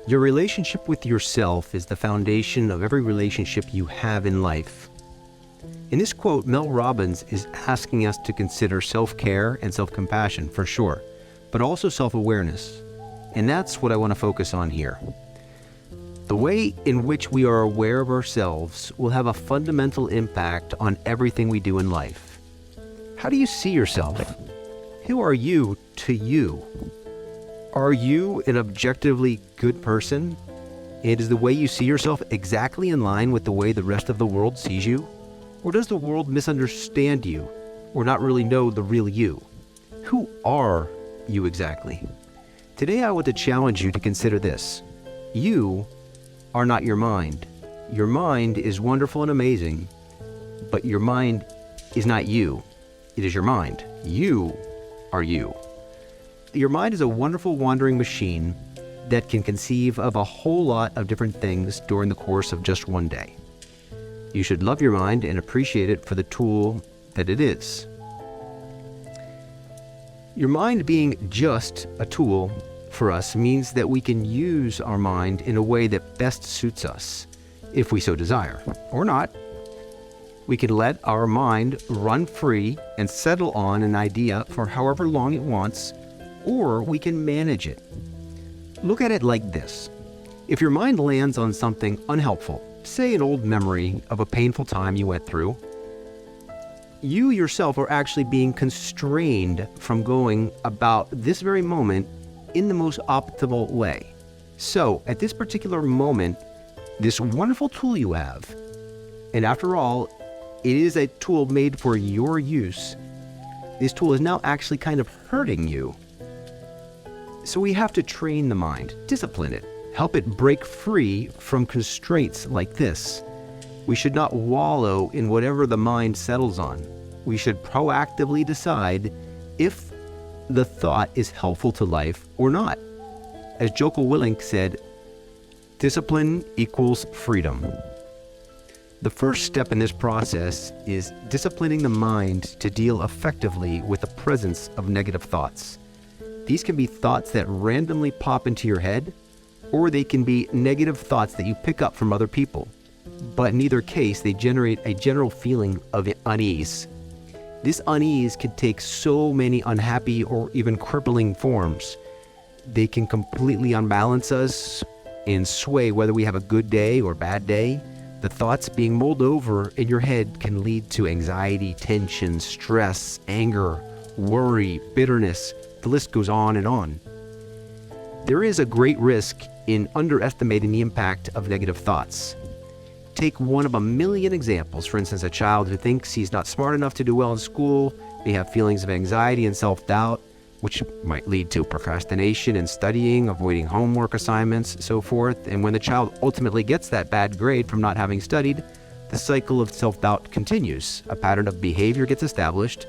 Your relationship with yourself is the foundation of every relationship you have in life. In this quote, Mel Robbins is asking us to consider self-care and self-compassion, for sure, but also self-awareness. And that's what I want to focus on here. The way in which we are aware of ourselves will have a fundamental impact on everything we do in life. How do you see yourself? Who are you to you? Are you an objectively good person? And is the way you see yourself exactly in line with the way the rest of the world sees you? Or does the world misunderstand you or not really know the real you? Who are you exactly? Today I want to challenge you to consider this. You are not your mind. Your mind is wonderful and amazing, but your mind is not you. It is your mind. You are you. Your mind is a wonderful wandering machine that can conceive of a whole lot of different things during the course of just one day. You should love your mind and appreciate it for the tool that it is. Your mind being just a tool for us means that we can use our mind in a way that best suits us, if we so desire, or not. We can let our mind run free and settle on an idea for however long it wants, or we can manage it. Look at it like this. If your mind lands on something unhelpful, say an old memory of a painful time you went through, you yourself are actually being constrained from going about this very moment in the most optimal way. So, at this particular moment, this wonderful tool you have, and after all, it is a tool made for your use, this tool is now actually kind of hurting you. So we have to train the mind, discipline it, help it break free from constraints like this. We should not wallow in whatever the mind settles on. We should proactively decide if the thought is helpful to life or not. As Jocko Willink said, discipline equals freedom. The first step in this process is disciplining the mind to deal effectively with the presence of negative thoughts. These can be thoughts that randomly pop into your head, or they can be negative thoughts that you pick up from other people. But in either case, they generate a general feeling of unease. This unease can take so many unhappy or even crippling forms. They can completely unbalance us and sway whether we have a good day or bad day. The thoughts being mulled over in your head can lead to anxiety, tension, stress, anger, worry, bitterness. The list goes on and on. There is a great risk in underestimating the impact of negative thoughts. Take one of a million examples. For instance, a child who thinks he's not smart enough to do well in school may have feelings of anxiety and self-doubt, which might lead to procrastination in studying, avoiding homework assignments, so forth. And when the child ultimately gets that bad grade from not having studied, the cycle of self-doubt continues. A pattern of behavior gets established,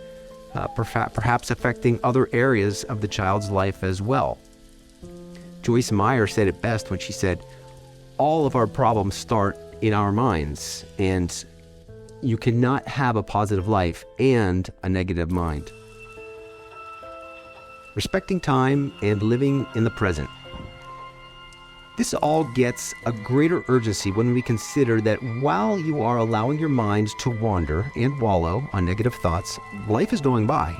perhaps affecting other areas of the child's life as well. Joyce Meyer said it best when she said, all of our problems start in our minds, and you cannot have a positive life and a negative mind. Respecting time and living in the present. This all gets a greater urgency when we consider that while you are allowing your mind to wander and wallow on negative thoughts, life is going by.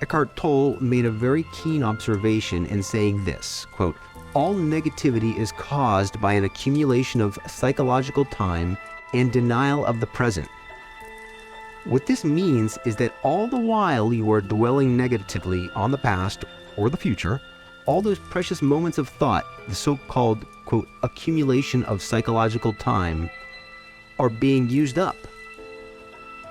Eckhart Tolle made a very keen observation in saying this, quote, all negativity is caused by an accumulation of psychological time and denial of the present. What this means is that all the while you are dwelling negatively on the past or the future, all those precious moments of thought, the so-called, quote, accumulation of psychological time, are being used up.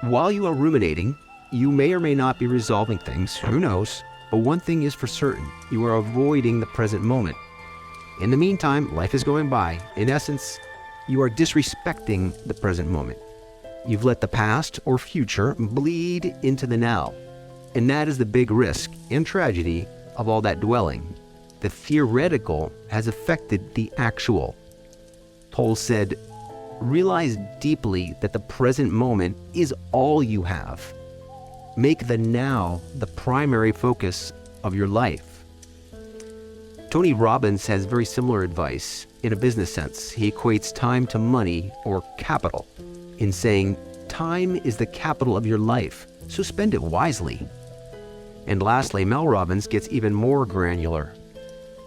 While you are ruminating, you may or may not be resolving things, who knows, but one thing is for certain, you are avoiding the present moment. In the meantime, life is going by. In essence, you are disrespecting the present moment. You've let the past or future bleed into the now. And that is the big risk and tragedy of all that dwelling. The theoretical has affected the actual. Tolle said, realize deeply that the present moment is all you have. Make the now the primary focus of your life. Tony Robbins has very similar advice in a business sense. He equates time to money or capital in saying, time is the capital of your life, so spend it wisely. And lastly, Mel Robbins gets even more granular,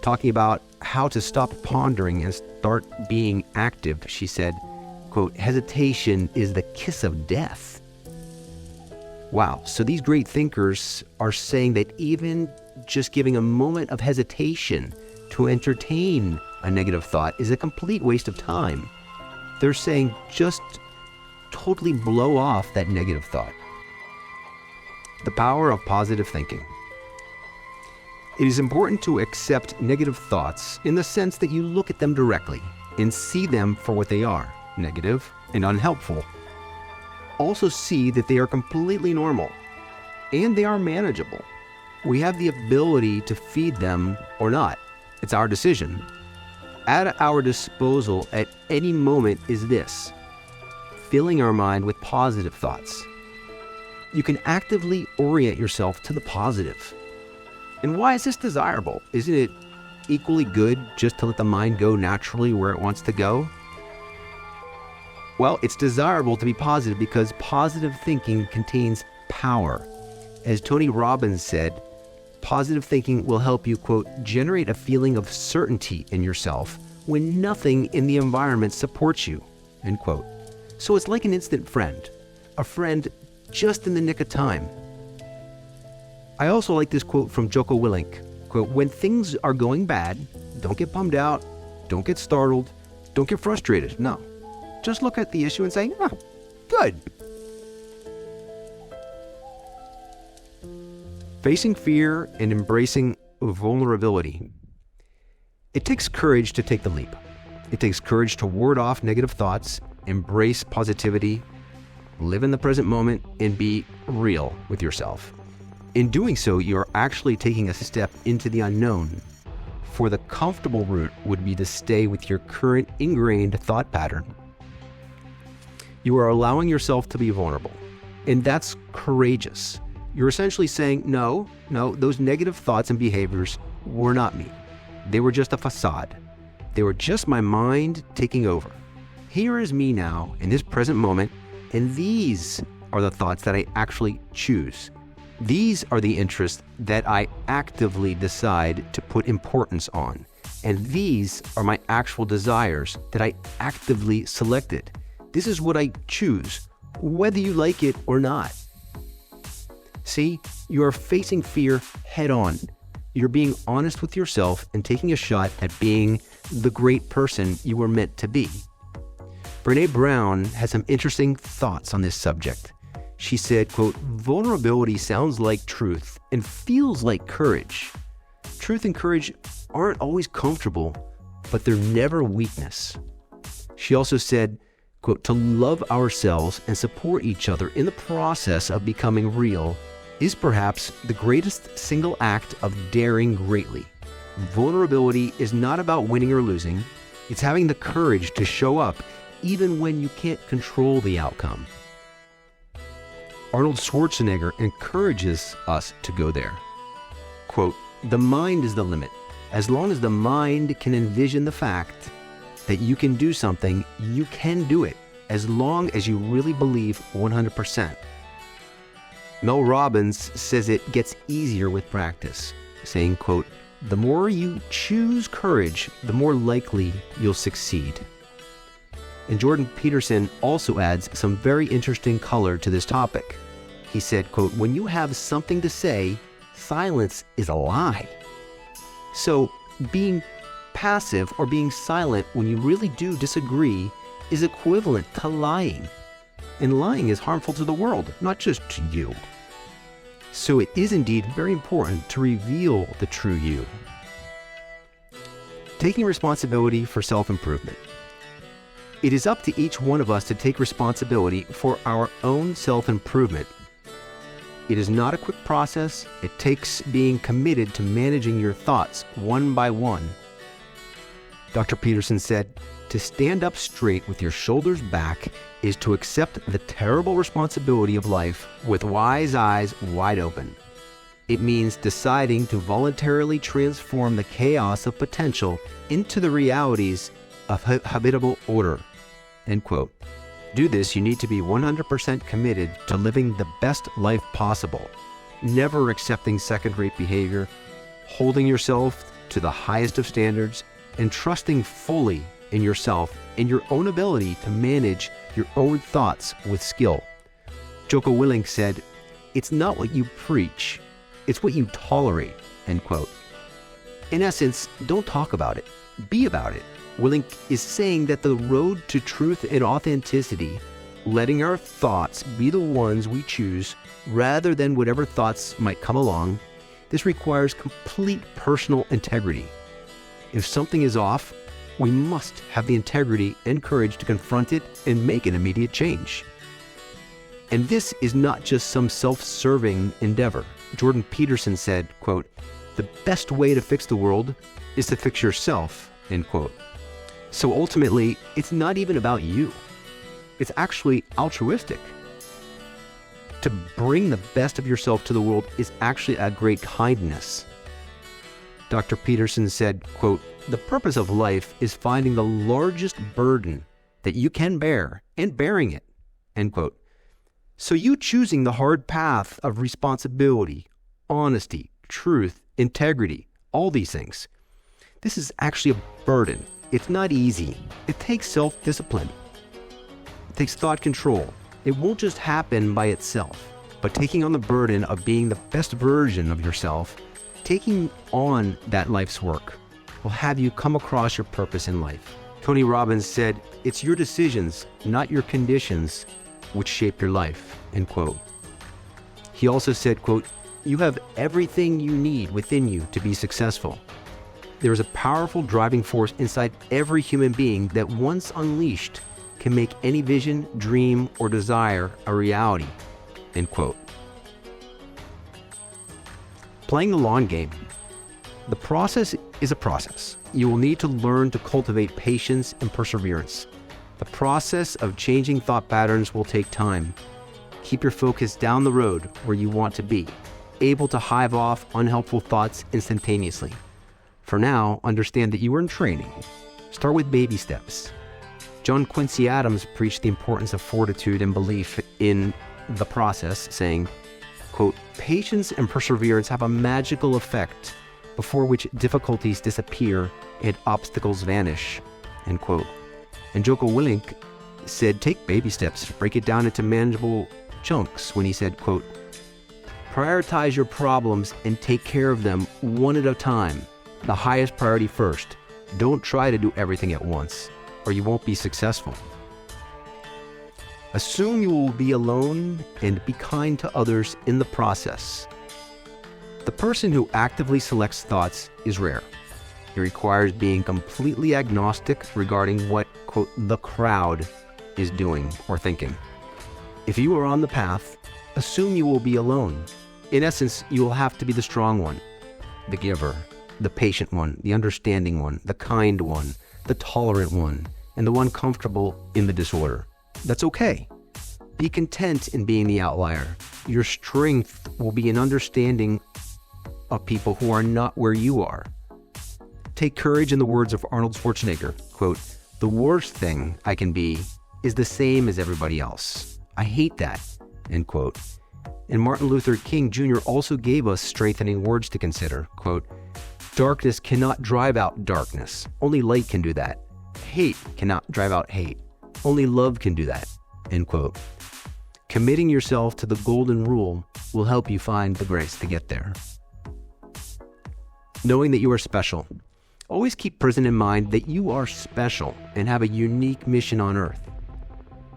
talking about how to stop pondering and start being active. She said, quote, hesitation is the kiss of death. Wow, so these great thinkers are saying that even just giving a moment of hesitation to entertain a negative thought is a complete waste of time. They're saying just totally blow off that negative thought. The power of positive thinking. It is important to accept negative thoughts in the sense that you look at them directly and see them for what they are, negative and unhelpful. Also see that they are completely normal and they are manageable. We have the ability to feed them or not. It's our decision. At our disposal at any moment is this: filling our mind with positive thoughts. You can actively orient yourself to the positive. And why is this desirable? Isn't it equally good just to let the mind go naturally where it wants to go? Well, it's desirable to be positive because positive thinking contains power. As Tony Robbins said, positive thinking will help you, quote, generate a feeling of certainty in yourself when nothing in the environment supports you, end quote. So it's like an instant friend, a friend just in the nick of time. I also like this quote from Jocko Willink, quote, when things are going bad, don't get bummed out, don't get startled, don't get frustrated. No, just look at the issue and say, oh, good. Facing fear and embracing vulnerability. It takes courage to take the leap. It takes courage to ward off negative thoughts, embrace positivity, live in the present moment, and be real with yourself. In doing so, you're actually taking a step into the unknown. For the comfortable route would be to stay with your current ingrained thought pattern. You are allowing yourself to be vulnerable, and that's courageous. You're essentially saying, no, those negative thoughts and behaviors were not me. They were just a facade. They were just my mind taking over. Here is me now in this present moment, and these are the thoughts that I actually choose. These are the interests that I actively decide to put importance on. And these are my actual desires that I actively selected. This is what I choose, whether you like it or not. See, you are facing fear head on. You're being honest with yourself and taking a shot at being the great person you were meant to be. Brené Brown has some interesting thoughts on this subject. She said, quote, vulnerability sounds like truth and feels like courage. Truth and courage aren't always comfortable, but they're never weakness. She also said, quote, to love ourselves and support each other in the process of becoming real is perhaps the greatest single act of daring greatly. Vulnerability is not about winning or losing. It's having the courage to show up even when you can't control the outcome. Arnold Schwarzenegger encourages us to go there. Quote, the mind is the limit. As long as the mind can envision the fact that you can do something, you can do it, as long as you really believe 100%. Mel Robbins says it gets easier with practice, saying, quote, the more you choose courage, the more likely you'll succeed. And Jordan Peterson also adds some very interesting color to this topic. He said, quote, when you have something to say, silence is a lie. So being passive or being silent when you really do disagree is equivalent to lying. And lying is harmful to the world, not just to you. So it is indeed very important to reveal the true you. Taking responsibility for self-improvement. It is up to each one of us to take responsibility for our own self-improvement. It is not a quick process. It takes being committed to managing your thoughts one by one. Dr. Peterson said, to stand up straight with your shoulders back is to accept the terrible responsibility of life with wise eyes wide open. It means deciding to voluntarily transform the chaos of potential into the realities of habitable order. End quote. To do this, you need to be 100% committed to living the best life possible, never accepting second-rate behavior, holding yourself to the highest of standards, and trusting fully in yourself and your own ability to manage your own thoughts with skill. Jocko Willink said, "It's not what you preach, it's what you tolerate." End quote. In essence, don't talk about it, be about it. Willink is saying that the road to truth and authenticity, letting our thoughts be the ones we choose rather than whatever thoughts might come along, this requires complete personal integrity. If something is off, we must have the integrity and courage to confront it and make an immediate change. And this is not just some self-serving endeavor. Jordan Peterson said, quote, "The best way to fix the world is to fix yourself," end quote. So ultimately, it's not even about you. It's actually altruistic. To bring the best of yourself to the world is actually a great kindness. Dr. Peterson said, quote, "The purpose of life is finding the largest burden that you can bear and bearing it," end quote. So you choosing the hard path of responsibility, honesty, truth, integrity, all these things, this is actually a burden. It's not easy. It takes self-discipline. It takes thought control. It won't just happen by itself, but taking on the burden of being the best version of yourself, taking on that life's work, will have you come across your purpose in life. Tony Robbins said, "It's your decisions, not your conditions, which shape your life," end quote. He also said, quote, "You have everything you need within you to be successful. There is a powerful driving force inside every human being that once unleashed can make any vision, dream, or desire a reality," end quote. Playing the long game. The process is a process. You will need to learn to cultivate patience and perseverance. The process of changing thought patterns will take time. Keep your focus down the road where you want to be, able to hive off unhelpful thoughts instantaneously. For now, understand that you are in training. Start with baby steps. John Quincy Adams preached the importance of fortitude and belief in the process, saying, quote, "Patience and perseverance have a magical effect before which difficulties disappear and obstacles vanish," end quote. And Jocko Willink said, "Take baby steps, break it down into manageable chunks," when he said, quote, "Prioritize your problems and take care of them one at a time. The highest priority first. Don't try to do everything at once, or you won't be successful. Assume you will be alone and be kind to others in the process. The person who actively selects thoughts is rare. It requires being completely agnostic regarding what, quote, the crowd is doing or thinking. If you are on the path, assume you will be alone. In essence, you will have to be the strong one, the giver, the patient one, the understanding one, the kind one, the tolerant one, and the one comfortable in the disorder. That's okay. Be content in being the outlier. Your strength will be in understanding of people who are not where you are. Take courage in the words of Arnold Schwarzenegger, quote, "The worst thing I can be is the same as everybody else. I hate that," end quote. And Martin Luther King Jr. also gave us strengthening words to consider, quote, "Darkness cannot drive out darkness. Only light can do that. Hate cannot drive out hate. Only love can do that," end quote. Committing yourself to the golden rule will help you find the grace to get there. Knowing that you are special. Always keep present in mind that you are special and have a unique mission on earth.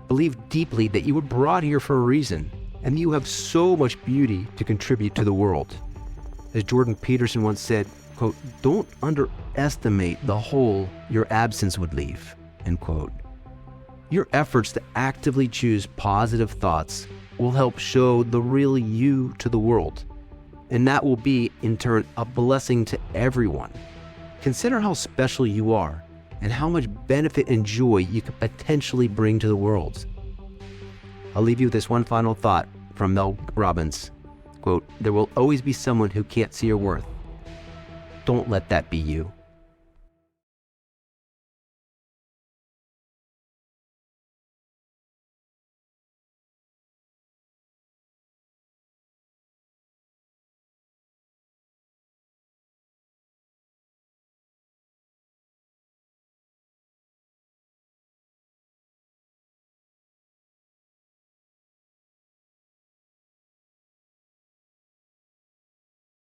Believe deeply that you were brought here for a reason and you have so much beauty to contribute to the world. As Jordan Peterson once said, quote, "Don't underestimate the hole your absence would leave," end quote. Your efforts to actively choose positive thoughts will help show the real you to the world, and that will be, in turn, a blessing to everyone. Consider how special you are and how much benefit and joy you could potentially bring to the world. I'll leave you with this one final thought from Mel Robbins. Quote, "There will always be someone who can't see your worth. Don't let that be you."